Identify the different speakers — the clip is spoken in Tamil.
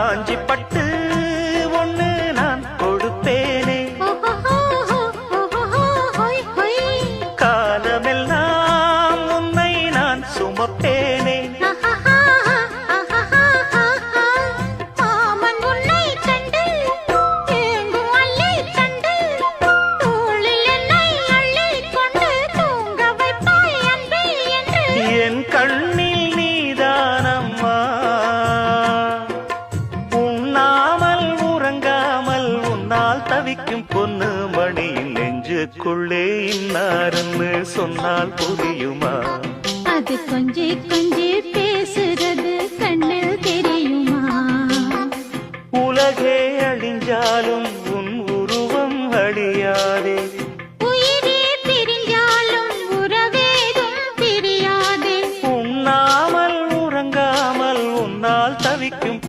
Speaker 1: காஞ்சி பட்டு ஒண்ணு நான் கொடுப்பேனே, காலமெல்லாம் உன்னை நான் சுமப்பேனே. என் கண்ணில் நீதானம்மா, உண்ணாமல் உறங்காமல் உன்னால் தவிக்கும் பொண்ணு மணியின் நெஞ்சுக்குள்ளே இன்னாருன்னு சொன்னால் புரியுமா?
Speaker 2: அது கொஞ்சி கொஞ்சி பேசுறது கண்ணில் தெரியுமா?
Speaker 1: உலகே அழிஞ்சாலும்